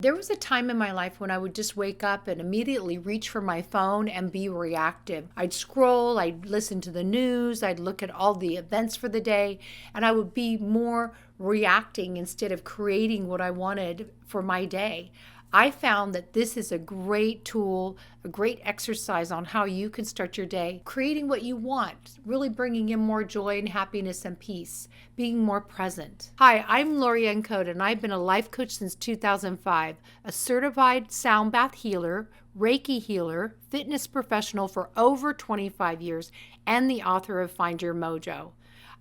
There was a time in my life when I would just wake up and immediately reach for my phone and be reactive. I'd scroll, I'd listen to the news, I'd look at all the events for the day, and I would be more reacting instead of creating what I wanted for my day. I found that this is a great tool, a great exercise on how you can start your day, creating what you want, really bringing in more joy and happiness and peace, being more present. Hi, I'm Lori Encode, and I've been a life coach since 2005, a certified sound bath healer, Reiki healer, fitness professional for over 25 years, and the author of Find Your Mojo.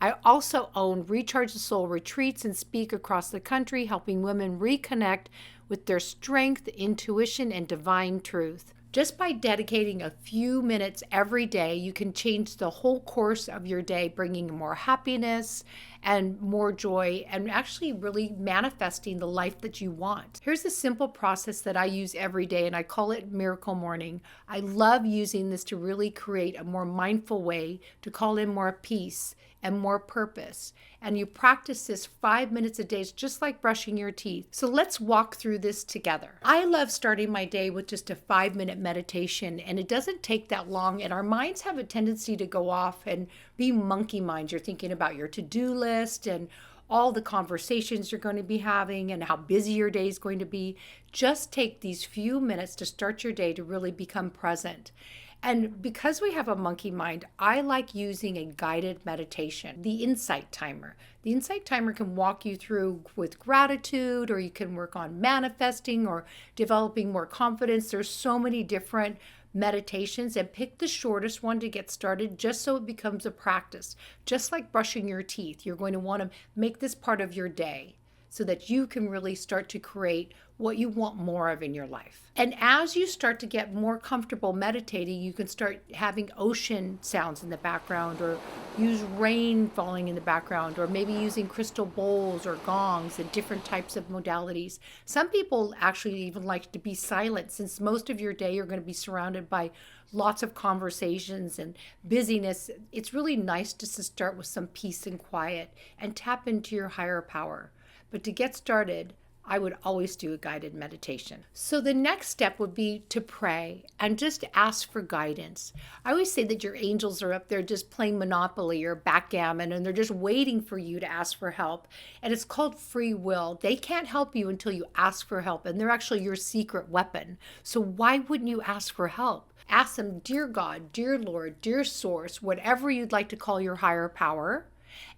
I also own Recharge the Soul retreats and speak across the country, helping women reconnect with their strength, intuition, and divine truth. Just by dedicating a few minutes every day, you can change the whole course of your day, bringing more happiness and more joy and actually really manifesting the life that you want. Here's a simple process that I use every day, and I call it Miracle Morning. I love using this to really create a more mindful way to call in more peace and more purpose. And you practice this 5 minutes a day, it's just like brushing your teeth. So let's walk through this together. I love starting my day with just a 5-minute meditation, and it doesn't take that long. And our minds have a tendency to go off and be monkey minds. You're thinking about your to-do list and all the conversations you're going to be having and how busy your day is going to be. Just take these few minutes to start your day to really become present. And because we have a monkey mind, I like using a guided meditation, the Insight Timer. The Insight Timer can walk you through with gratitude, or you can work on manifesting or developing more confidence. There's so many different meditations, and pick the shortest one to get started just so it becomes a practice. Just like brushing your teeth, you're going to want to make this part of your day so that you can really start to create what you want more of in your life. And as you start to get more comfortable meditating, you can start having ocean sounds in the background, or use rain falling in the background, or maybe using crystal bowls or gongs and different types of modalities. Some people actually even like to be silent, since most of your day you're going to be surrounded by lots of conversations and busyness. It's really nice just to start with some peace and quiet and tap into your higher power. But to get started, I would always do a guided meditation. So the next step would be to pray and just ask for guidance. I always say that your angels are up there just playing Monopoly or backgammon, and they're just waiting for you to ask for help. And it's called free will. They can't help you until you ask for help, and they're actually your secret weapon. So why wouldn't you ask for help? Ask them, dear God, dear Lord, dear Source, whatever you'd like to call your higher power,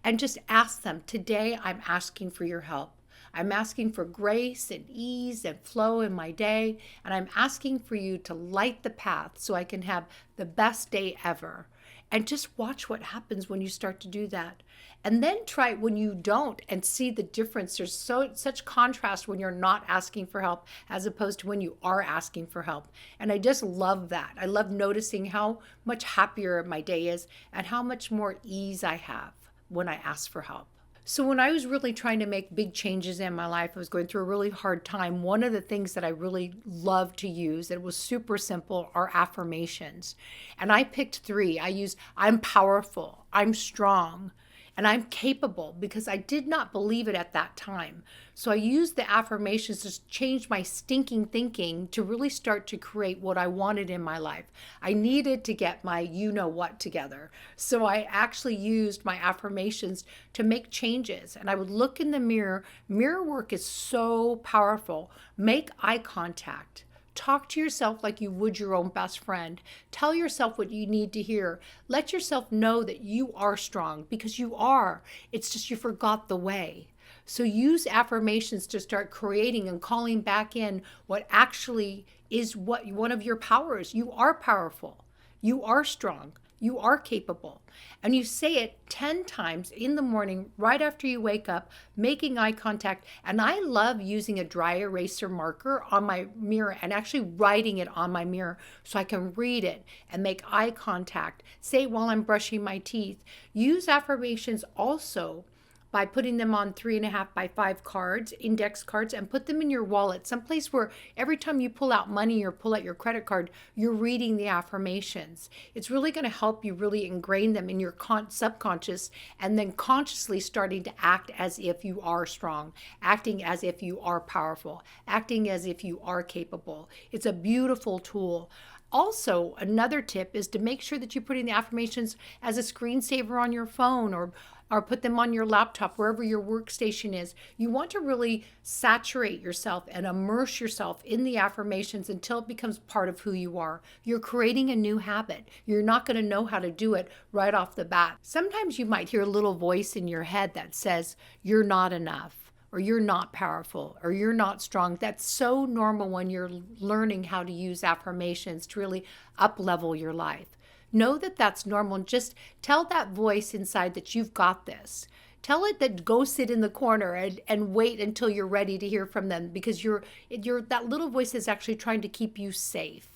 and just ask them, today I'm asking for your help. I'm asking for grace and ease and flow in my day, and I'm asking for you to light the path so I can have the best day ever. And just watch what happens when you start to do that. And then try it when you don't and see the difference. There's such contrast when you're not asking for help as opposed to when you are asking for help. And I just love that. I love noticing how much happier my day is and how much more ease I have when I ask for help. So when I was really trying to make big changes in my life, I was going through a really hard time. One of the things that I really love to use, that was super simple, are affirmations. And I picked 3. I used, I'm powerful, I'm strong, and I'm capable, because I did not believe it at that time. So I used the affirmations to change my stinking thinking to really start to create what I wanted in my life. I needed to get my you-know-what together. So I actually used my affirmations to make changes. And I would look in the mirror. Mirror work is so powerful. Make eye contact. Talk to yourself like you would your own best friend. Tell yourself what you need to hear. Let yourself know that you are strong, because you are. It's just you forgot the way. So use affirmations to start creating and calling back in what actually is what one of your powers. You are powerful. You are strong. You are capable. And you say it 10 times in the morning, right after you wake up, making eye contact. And I love using a dry eraser marker on my mirror and actually writing it on my mirror so I can read it and make eye contact. Say it while I'm brushing my teeth. Use affirmations also by putting them on 3.5 by 5 cards, index cards, and put them in your wallet, someplace where every time you pull out money or pull out your credit card, you're reading the affirmations. It's really going to help you really ingrain them in your subconscious, and then consciously starting to act as if you are strong, acting as if you are powerful, acting as if you are capable. It's a beautiful tool. Also, another tip is to make sure that you're putting the affirmations as a screensaver on your phone, or put them on your laptop, wherever your workstation is. You want to really saturate yourself and immerse yourself in the affirmations until it becomes part of who you are. You're creating a new habit. You're not going to know how to do it right off the bat. Sometimes you might hear a little voice in your head that says, you're not enough, or you're not powerful, or you're not strong. That's so normal when you're learning how to use affirmations to really up-level your life. Know that that's normal, and just tell that voice inside that you've got this. Tell it that go sit in the corner and wait until you're ready to hear from them, because that little voice is actually trying to keep you safe.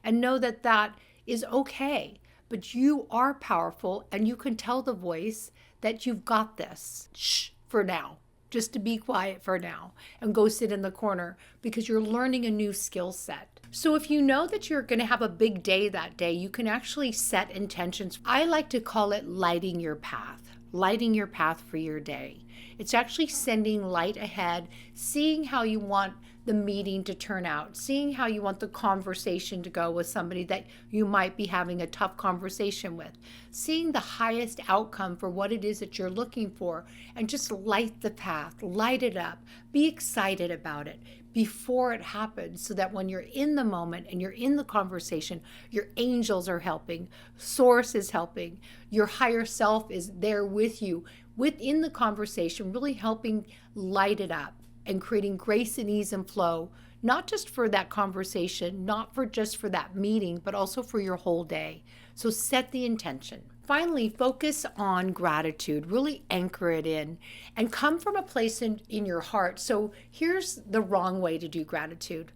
And know that that is okay, but you are powerful, and you can tell the voice that you've got this. Shh, for now. Just to be quiet for now and go sit in the corner, because you're learning a new skill set. So if you know that you're going to have a big day that day, you can actually set intentions. I like to call it lighting your path for your day. It's actually sending light ahead, seeing how you want the meeting to turn out, seeing how you want the conversation to go with somebody that you might be having a tough conversation with, seeing the highest outcome for what it is that you're looking for, and just light the path, light it up, be excited about it before it happens, so that when you're in the moment and you're in the conversation, your angels are helping, source is helping, your higher self is there with you within the conversation, really helping light it up and creating grace and ease and flow, not just for that conversation, not for just for that meeting, but also for your whole day. So set the intention. Finally, focus on gratitude. Really anchor it in and come from a place in your heart. So here's the wrong way to do gratitude.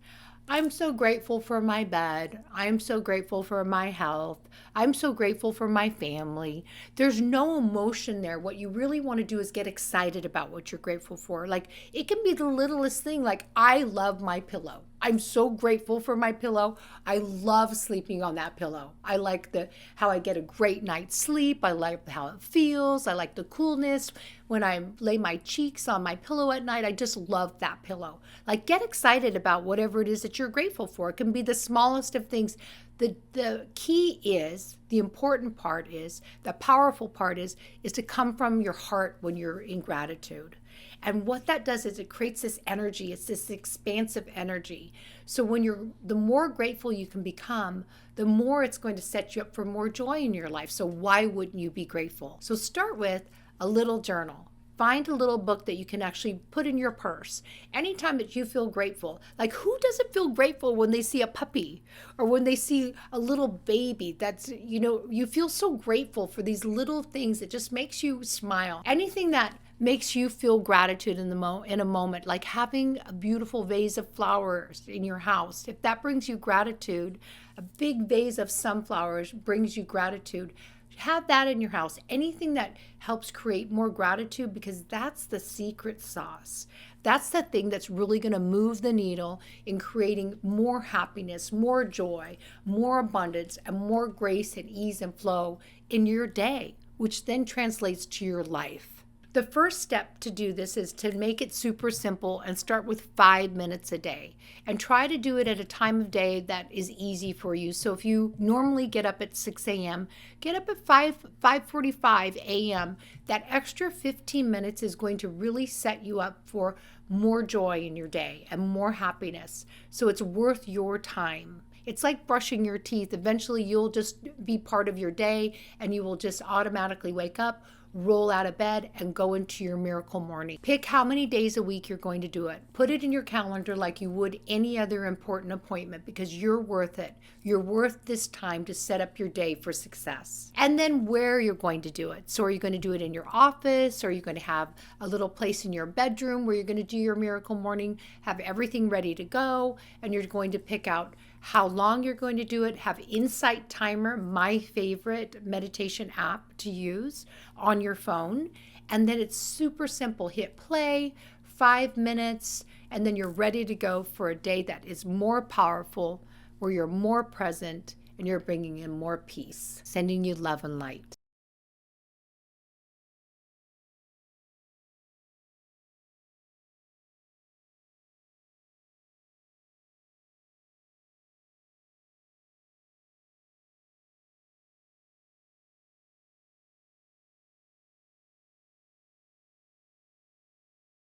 I'm so grateful for my bed. I'm so grateful for my health. I'm so grateful for my family. There's no emotion there. What you really want to do is get excited about what you're grateful for. Like, it can be the littlest thing, like, I love my pillow. I'm so grateful for my pillow. I love sleeping on that pillow. I like how I get a great night's sleep. I like how it feels. I like the coolness when I lay my cheeks on my pillow at night. I just love that pillow. Like, get excited about whatever it is that you're grateful for. It can be the smallest of things. The key is, the important part is, the powerful part is to come from your heart when you're in gratitude. And what that does is it creates this energy. It's this expansive energy. So the more grateful you can become, the more it's going to set you up for more joy in your life. So why wouldn't you be grateful? So start with a little journal. Find a little book that you can actually put in your purse anytime that you feel grateful. Like, who doesn't feel grateful when they see a puppy or when they see a little baby? That's, you feel so grateful for these little things. It just makes you smile. Anything that makes you feel gratitude in a moment, like having a beautiful vase of flowers in your house. If that brings you gratitude, a big vase of sunflowers brings you gratitude. Have that in your house. Anything that helps create more gratitude, because that's the secret sauce. That's the thing that's really going to move the needle in creating more happiness, more joy, more abundance, and more grace and ease and flow in your day, which then translates to your life. The first step to do this is to make it super simple and start with 5 minutes a day, and try to do it at a time of day that is easy for you. So if you normally get up at 6 a.m., get up at 5:45 a.m. That extra 15 minutes is going to really set you up for more joy in your day and more happiness. So it's worth your time. It's like brushing your teeth. Eventually you'll just be part of your day, and you will just automatically wake up, roll out of bed, and go into your miracle morning. Pick how many days a week you're going to do it. Put it in your calendar like you would any other important appointment, because you're worth it. You're worth this time to set up your day for success. And then where you're going to do it. So are you going to do it in your office? Or are you going to have a little place in your bedroom where you're going to do your miracle morning, have everything ready to go, and you're going to pick out how long you're going to do it. Have Insight Timer, my favorite meditation app to use, on your phone, and then it's super simple. Hit play, 5 minutes, and then you're ready to go for a day that is more powerful, where you're more present and you're bringing in more peace. Sending you love and light.